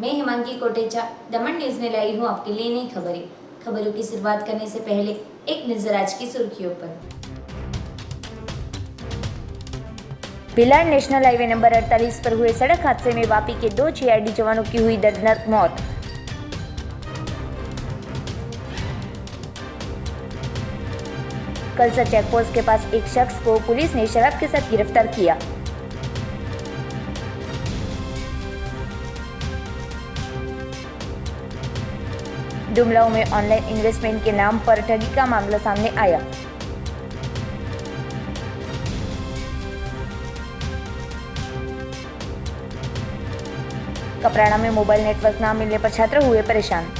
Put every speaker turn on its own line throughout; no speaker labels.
मैं हिमांकी कोटेचा, दमन न्यूज में लाई हूँ आपके लिए नई खबरें। खबरों की शुरुआत करने से पहले एक नजर आज की सुर्खियों पर। भिलाड़ नेशनल हाईवे नंबर 48 पर हुए सड़क हादसे में वापी के 2 जीआरडी जवानों की हुई दर्दनाक मौत। कलसर चेकपोस्ट के पास एक शख्स को पुलिस ने शराब के साथ गिरफ्तार किया। डुमलाऊ में ऑनलाइन इन्वेस्टमेंट के नाम पर ठगी का मामला सामने आया। कपराड़ा में मोबाइल नेटवर्क न मिलने पर छात्र हुए परेशान।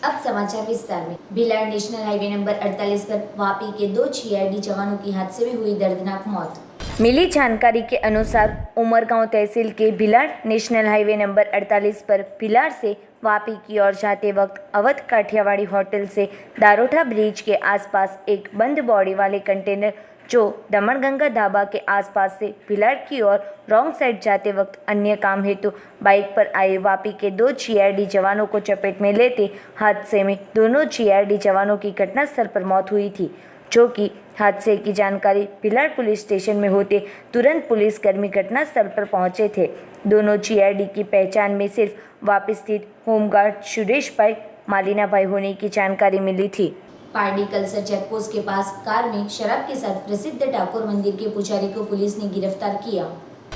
अब समाचार विस्तार में। भिलाड़ नेशनल हाईवे नंबर 48 पर वापी के 2 जीआरडी जवानों की हादसे में हुई दर्दनाक मौत। मिली जानकारी के अनुसार उमरगांव तहसील के भिलाड़ नेशनल हाईवे नंबर 48 पर भिलाड़ से वापी की ओर जाते वक्त अवध काठियावाड़ी होटल से दारोठा ब्रिज के आसपास एक बंद बॉडी वाले कंटेनर जो दमनगंगा ढाबा के आसपास से भिलाड़ की ओर रॉन्ग साइड जाते वक्त अन्य काम हेतु बाइक पर आए वापी के 2 जीआरडी जवानों को चपेट में लेते हादसे में दोनों जीआरडी जवानों की घटनास्थल पर मौत हुई थी, जो कि हादसे की जानकारी भिलाड़ पुलिस स्टेशन में होते तुरंत पुलिसकर्मी घटनास्थल पर पहुंचे थे। दोनों जीआरडी की पहचान में सिर्फ वापी स्थित होमगार्ड सुरेश भाई मालिना भाई होने की जानकारी मिली थी। पारडी कलसर चेकपोस्ट के पास कार में शराब के साथ प्रसिद्ध डाकोर मंदिर के पुजारी को पुलिस ने गिरफ्तार किया।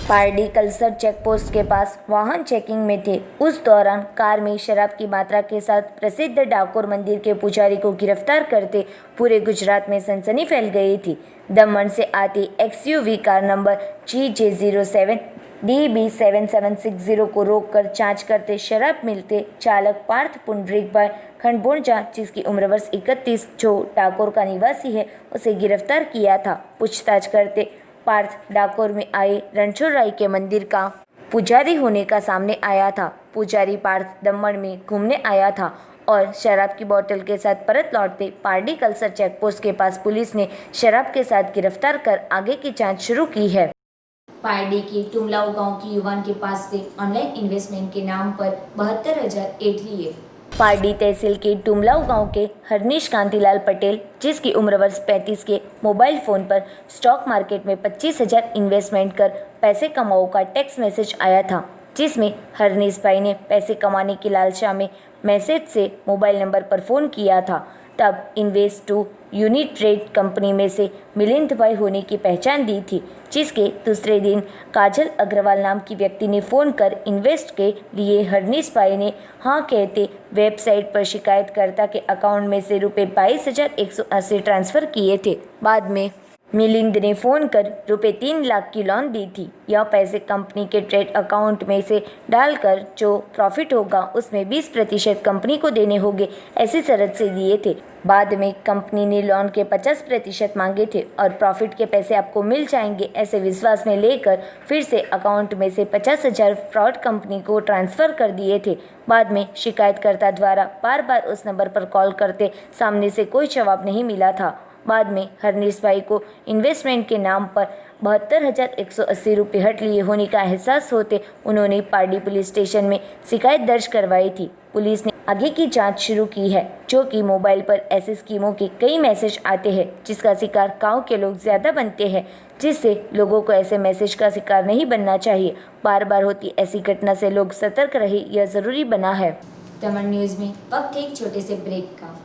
पारडी कलसर चेकपोस्ट के पास वाहन चेकिंग में थे। उस दौरान कार में शराब की मात्रा के साथ प्रसिद्ध डाकोर मंदिर के पुजारी को गिरफ्तार करते पूरे गुजरात में सनसनी फैल गई थी। दमन से आती XUV car number GJ07 DB7760 को रोककर जांच करते शराब मिलते चालक पार्थ पुंडरीक भाई खंडबोरजा, जिसकी उम्र वर्ष 31, जो डाकोर का निवासी है, उसे गिरफ्तार किया था। पूछताछ करते पार्थ डाकोर में आए रणछोड़ राय के मंदिर का पुजारी होने का सामने आया था। पुजारी पार्थ दमन में घूमने आया था और शराब की बोतल के साथ परत लौटते पारडी कलसर चेकपोस्ट के पास पुलिस ने शराब के साथ गिरफ्तार कर आगे की जांच शुरू की है। पारडी के टुमलाऊ गांव की युवान के पास से ऑनलाइन इन्वेस्टमेंट के नाम पर 72,008 लिए। पारडी तहसील के टुमलाऊ गांव के हरनीश कांतिलाल पटेल, जिसकी उम्र वर्ष 35 के मोबाइल फोन पर स्टॉक मार्केट में 25,000 इन्वेस्टमेंट कर पैसे कमाओ का टेक्स्ट मैसेज आया था, जिसमें हरनीश भाई ने पैसे कमाने की लालसा में मैसेज से मोबाइल नंबर पर फ़ोन किया था। तब invest to unit trade company में से मिलिंद भाई होने की पहचान दी थी, जिसके दूसरे दिन काजल अग्रवाल नाम की व्यक्ति ने फ़ोन कर इन्वेस्ट के लिए हरनीश भाई ने हाँ कहते वेबसाइट पर शिकायतकर्ता के अकाउंट में से रुपये 22,180 ट्रांसफ़र किए थे। बाद में मिलिंद ने फ़ोन कर रुपये 3 लाख की लोन दी थी। यह पैसे कंपनी के ट्रेड अकाउंट में से डालकर जो प्रॉफिट होगा उसमें 20% कंपनी को देने होंगे, ऐसी शर्त से दिए थे। बाद में कंपनी ने लोन के 50% मांगे थे और प्रॉफिट के पैसे आपको मिल जाएंगे, ऐसे विश्वास में लेकर फिर से अकाउंट में से 50,000 फ्रॉड कंपनी को ट्रांसफ़र कर दिए थे। बाद में शिकायतकर्ता द्वारा बार बार उस नंबर पर कॉल करते सामने से कोई जवाब नहीं मिला था। बाद में हरनीश भाई को इन्वेस्टमेंट के नाम पर 72,180 रुपये हट लिए होने का एहसास होते उन्होंने पारडी पुलिस स्टेशन में शिकायत दर्ज करवाई थी। पुलिस ने आगे की जांच शुरू की है, जो कि मोबाइल पर ऐसी स्कीमों के कई मैसेज आते हैं जिसका शिकार गांव के लोग ज़्यादा बनते हैं, जिससे लोगों को ऐसे मैसेज का शिकार नहीं बनना चाहिए। बार बार होती ऐसी घटना से लोग सतर्क रहे, यह ज़रूरी बना है। दमन न्यूज़ में वक्त एक छोटे से ब्रेक का।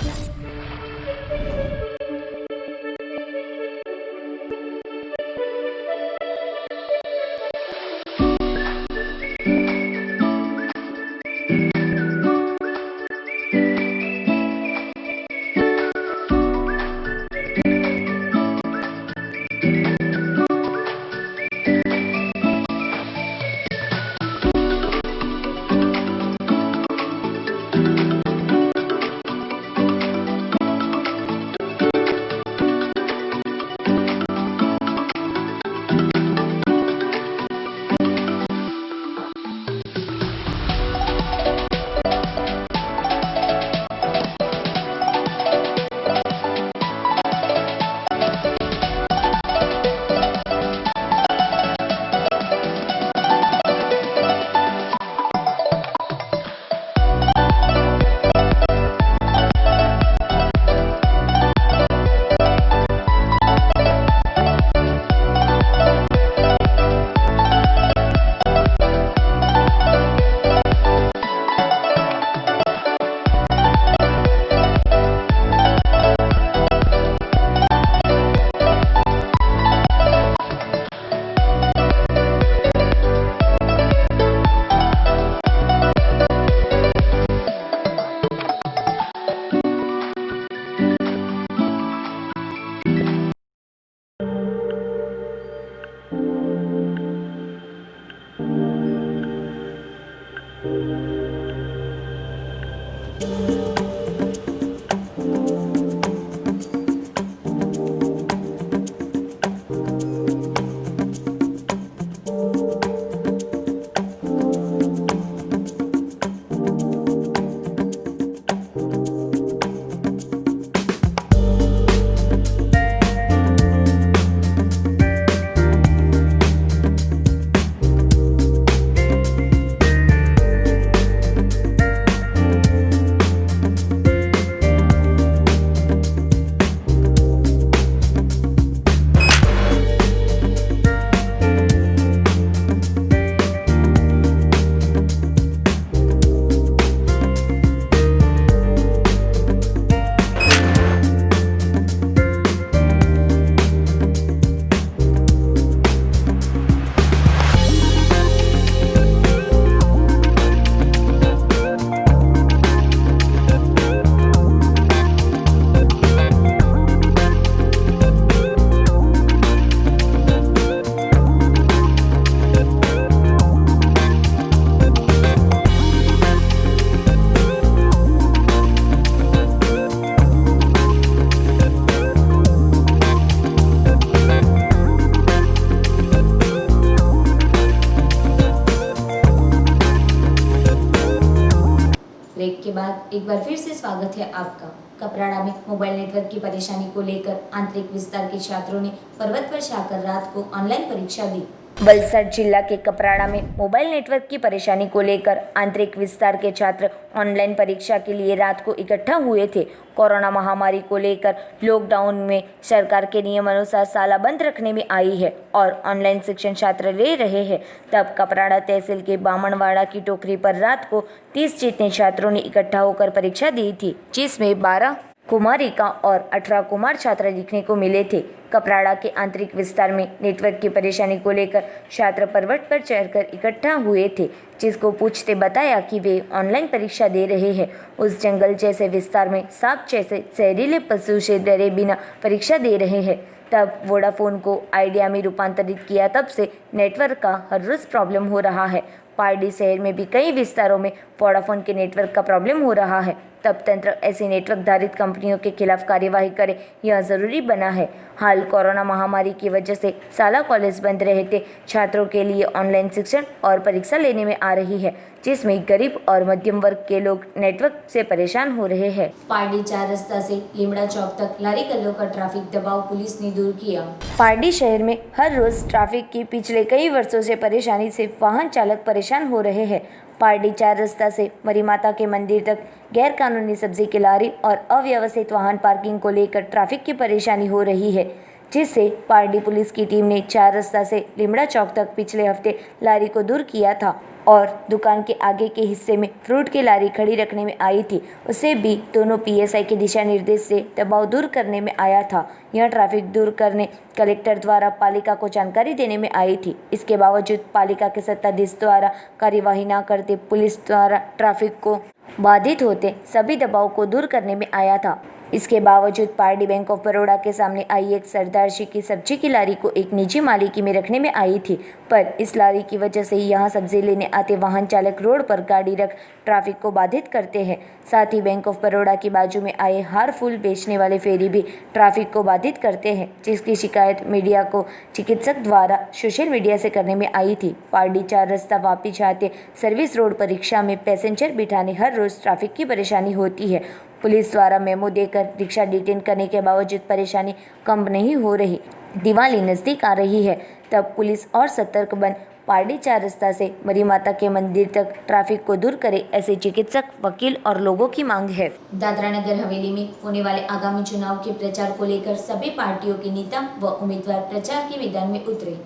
ब्रेक के बाद एक बार फिर से स्वागत है आपका। कपराड़ा में मोबाइल नेटवर्क की परेशानी को लेकर आंतरिक विस्तार के छात्रों ने पर्वत पर जाकर रात को ऑनलाइन परीक्षा दी।
वलसाड जिला के कपराड़ा में मोबाइल नेटवर्क की परेशानी को लेकर आंतरिक विस्तार के छात्र ऑनलाइन परीक्षा के लिए रात को इकट्ठा हुए थे। कोरोना महामारी को लेकर लॉकडाउन में सरकार के नियम अनुसार शाला बंद रखने में आई है और ऑनलाइन शिक्षण छात्र ले रहे हैं। तब कपराड़ा तहसील के बामणवाड़ा की टोकरी पर रात को 30 जितने छात्रों ने इकट्ठा होकर परीक्षा दी थी, जिसमें 12 कुमारिका और 18 कुमार छात्र दिखने को मिले थे। कपराड़ा के आंतरिक विस्तार में नेटवर्क की परेशानी को लेकर छात्र पर्वत पर चढ़कर इकट्ठा हुए थे, जिसको पूछते बताया कि वे ऑनलाइन परीक्षा दे रहे हैं। उस जंगल जैसे विस्तार में सांप जैसे जहरीले पशु से डरे बिना परीक्षा दे रहे हैं। तब वोडाफोन को आइडिया में रूपांतरित किया, तब से नेटवर्क का हर रोज प्रॉब्लम हो रहा है। पारडी शहर में भी कई विस्तारों में वोडाफोन के नेटवर्क का प्रॉब्लम हो रहा है। तब तंत्र ऐसी नेटवर्क धारित कंपनियों के खिलाफ कार्यवाही करे, यह जरूरी बना है। हाल कोरोना महामारी की वजह से शाला कॉलेज बंद रहते छात्रों के लिए ऑनलाइन शिक्षण और परीक्षा लेने में आ रही है, जिसमें गरीब और मध्यम वर्ग के लोग नेटवर्क से परेशान हो रहे हैं।
पारडी 4 रास्ता से लिमड़ा चौक तक लारी गल्लों का ट्रैफिक दबाव पुलिस ने दूर किया।
पारडी शहर में हर रोज ट्रैफिक की पिछले कई वर्षों से परेशानी से वाहन चालक परेशान हो रहे हैं। पारडी 4 रास्ता से मरी माता के मंदिर तक गैर कानूनी सब्जी की लारी और अव्यवस्थित वाहन पार्किंग को लेकर ट्रैफिक की परेशानी हो रही है, जिससे पारडी पुलिस की टीम ने 4 रास्ता से लिमड़ा चौक तक पिछले हफ्ते लारी को दूर किया था और दुकान के आगे के हिस्से में फ्रूट की लारी खड़ी रखने में आई थी, उसे भी दोनों पीएसआई के दिशा निर्देश से दबाव दूर करने में आया था। यह ट्रैफिक दूर करने कलेक्टर द्वारा पालिका को जानकारी देने में आई थी। इसके बावजूद पालिका के सत्ताधीश द्वारा कार्यवाही न करते पुलिस द्वारा ट्रैफिक को बाधित होते सभी दबाव को दूर करने में आया था। इसके बावजूद पारडी बैंक ऑफ बड़ौदा के सामने आई एक सरदार जी की सब्जी की लारी को एक निजी मालिकी में रखने में आई थी, पर इस लारी की वजह से यहाँ सब्जी लेने आते वाहन चालक रोड पर गाड़ी रख ट्रैफिक को बाधित करते हैं। साथ ही बैंक ऑफ बड़ौदा की बाजू में आए हार फूल बेचने वाले फेरी भी ट्रैफिक को बाधित करते हैं, जिसकी शिकायत मीडिया को चिकित्सक द्वारा सोशल मीडिया से करने में आई थी। पारडी 4 रास्ता वापी जाते सर्विस रोड पर रिक्शा में पैसेंजर बिठाने हर रोज ट्रैफिक की परेशानी होती है। पुलिस द्वारा मेमो देकर रिक्शा डिटेन करने के बावजूद परेशानी कम नहीं हो रही। दिवाली नज़दीक आ रही है, तब पुलिस और सतर्क बन पारडी 4 रास्ता से मरी माता के मंदिर तक ट्रैफिक को दूर करे, ऐसे चिकित्सक, वकील और लोगों की मांग है।
दादरा नगर हवेली में होने वाले आगामी चुनाव के प्रचार को लेकर सभी पार्टियों के नेता व उम्मीदवार प्रचार के मैदान में उतरे।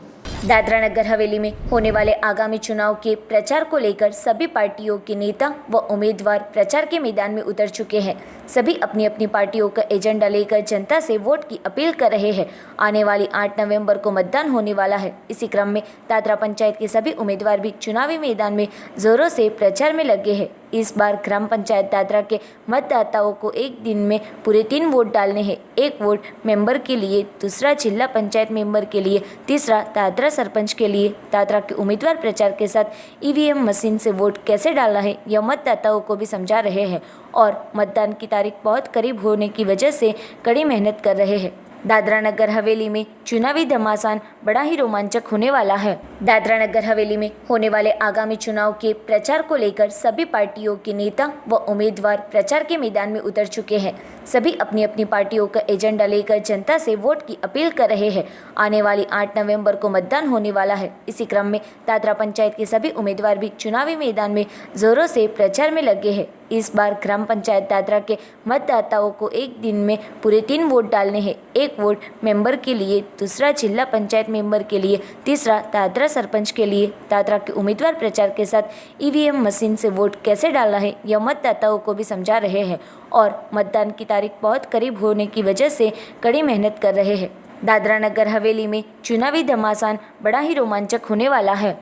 दादरा नगर हवेली में होने वाले आगामी चुनाव के प्रचार को लेकर सभी पार्टियों के नेता व उम्मीदवार प्रचार के मैदान में उतर चुके हैं। सभी अपनी अपनी पार्टियों का एजेंडा लेकर जनता से वोट की अपील कर रहे हैं। आने वाली 8 नवंबर को मतदान होने वाला है। इसी क्रम में दादरा पंचायत के सभी उम्मीदवार भी चुनावी मैदान में जोरों से प्रचार में लगे हैं। इस बार ग्राम पंचायत दादरा के मतदाताओं को एक दिन में पूरे 3 वोट डालने हैं। एक वोट मेंबर के लिए, दूसरा जिला पंचायत मेंबर के लिए, तीसरा दादरा सरपंच के लिए। दादरा के उम्मीदवार प्रचार के साथ ईवीएम मशीन से वोट कैसे डालना है यह मतदाताओं को भी समझा रहे हैं और मतदान की तारीख बहुत करीब होने की वजह से कड़ी मेहनत कर रहे हैं। दादरा नगर हवेली में चुनावी घमासान बड़ा ही रोमांचक होने वाला है। दादरा नगर हवेली में होने वाले आगामी चुनाव के प्रचार को लेकर सभी पार्टियों के नेता व उम्मीदवार प्रचार के मैदान में उतर चुके हैं। सभी अपनी अपनी पार्टियों का एजेंडा लेकर जनता से वोट की अपील कर रहे हैं। आने वाली 8 नवंबर को मतदान होने वाला है। इसी क्रम में दादरा पंचायत के सभी उम्मीदवार भी चुनावी मैदान में जोरों से प्रचार में लगे हैं। इस बार ग्राम पंचायत दादरा के मतदाताओं को एक दिन में पूरे 3 वोट डालने हैं। एक वोट मेंबर के लिए, दूसरा जिला पंचायत मेंबर के लिए, तीसरा दादरा सरपंच के लिए। दादरा के उम्मीदवार प्रचार के साथ ईवीएम मशीन से वोट कैसे डालना है यह मतदाताओं को भी समझा रहे हैं और मतदान की तारीख बहुत करीब होने की वजह से कड़ी मेहनत कर रहे हैं। दादरा नगर हवेली में चुनावी घमासान बड़ा ही रोमांचक होने वाला है।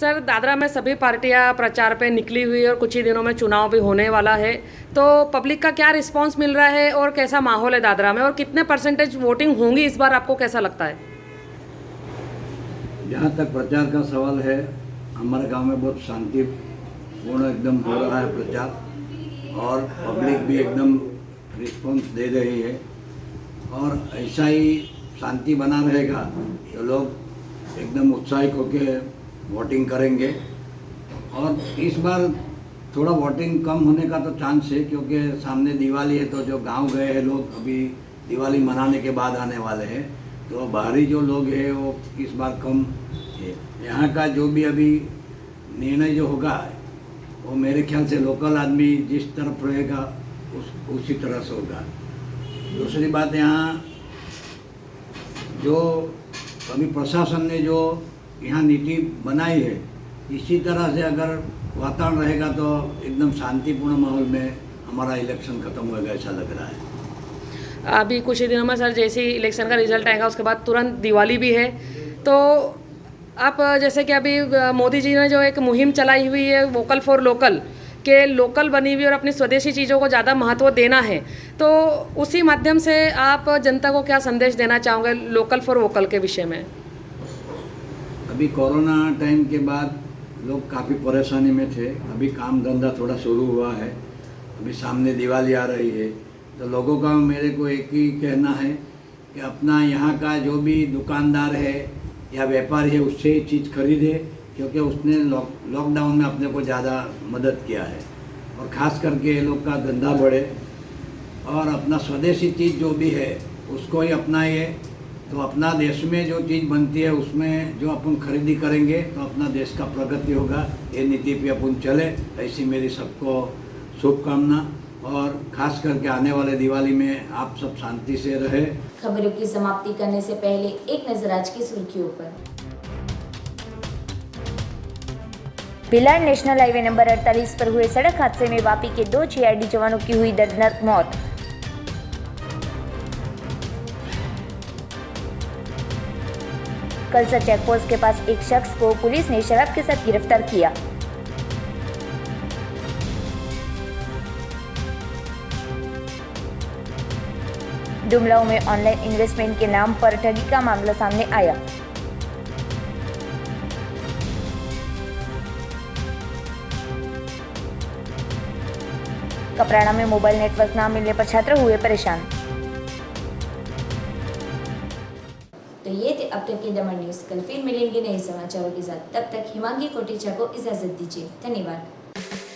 सर, दादरा में सभी पार्टियां प्रचार पे निकली हुई है और कुछ ही दिनों में चुनाव भी होने वाला है, तो पब्लिक का क्या रिस्पांस मिल रहा है और कैसा माहौल है दादरा में, और कितने परसेंटेज वोटिंग होंगी इस बार, आपको कैसा लगता है?
जहाँ तक प्रचार का सवाल है, हमारे गांव में बहुत शांतिपूर्ण एकदम हो रहा है प्रचार, और पब्लिक भी एकदम रिस्पांस दे रही है। और ऐसा ही शांति बना रहेगा तो लोग एकदम उत्साहित होकर वोटिंग करेंगे। और इस बार थोड़ा वोटिंग कम होने का तो चांस है, क्योंकि सामने दिवाली है, तो जो गांव गए हैं लोग अभी दिवाली मनाने के बाद आने वाले हैं, तो बाहरी जो लोग हैं वो इस बार कम है। यहाँ का जो भी अभी निर्णय जो होगा वो मेरे ख्याल से लोकल आदमी जिस तरफ रहेगा उसी तरह से होगा। दूसरी बात, यहाँ जो अभी प्रशासन ने जो यहाँ नीति बनाई है, इसी तरह से अगर वातावरण रहेगा तो एकदम शांतिपूर्ण माहौल में हमारा इलेक्शन खत्म होएगा, ऐसा लग रहा है।
अभी कुछ ही दिनों में सर जैसे ही इलेक्शन का रिजल्ट आएगा उसके बाद तुरंत दिवाली भी है, तो आप जैसे कि अभी मोदी जी ने जो एक मुहिम चलाई हुई है वोकल फॉर लोकल, के लोकल बनी हुई और अपनी स्वदेशी चीज़ों को ज़्यादा महत्व देना है, तो उसी माध्यम से आप जनता को क्या संदेश देना चाहोगे लोकल फॉर वोकल के विषय में?
अभी कोरोना टाइम के बाद लोग काफ़ी परेशानी में थे, अभी काम धंधा थोड़ा शुरू हुआ है, अभी सामने दिवाली आ रही है, तो लोगों का मेरे को एक ही कहना है कि अपना यहाँ का जो भी दुकानदार है या व्यापारी है उससे ही चीज़ खरीदे, क्योंकि उसने लॉकडाउन में अपने को ज़्यादा मदद किया है, और ख़ास करके ये लोग का धंधा बढ़े और अपना स्वदेशी चीज़ जो भी है उसको ही अपनाइए, तो अपना देश में जो चीज़ बनती है उसमें जो अपन खरीदी करेंगे तो अपना देश का प्रगति होगा। ये नीति पे अपन चले, ऐसी मेरी सबको शुभकामना, और ख़ास करके आने वाले दिवाली में आप सब शांति से रहे।
खबरों की समाप्ति करने से पहले एक नजर आज की सुर्खियों पर।
भिलाड़ नेशनल हाईवे नंबर 48 पर हुए सड़क हादसे में वापी के 2 जीआरडी जवानों की हुई दर्दनाक मौत। कलसा चेकपोस्ट के पास एक शख्स को पुलिस ने शराब के साथ गिरफ्तार किया। डुमलाऊ में ऑनलाइन इन्वेस्टमेंट के नाम पर ठगी का मामला सामने आया। कपराड़ा में मोबाइल नेटवर्क न मिलने पर छात्र हुए परेशान।
तो ये थे अब तक के दमन न्यूज। कल फिर मिलेंगे नए समाचारों के साथ, तब तक हिमांगी कोटेचा को इजाजत दीजिए। धन्यवाद।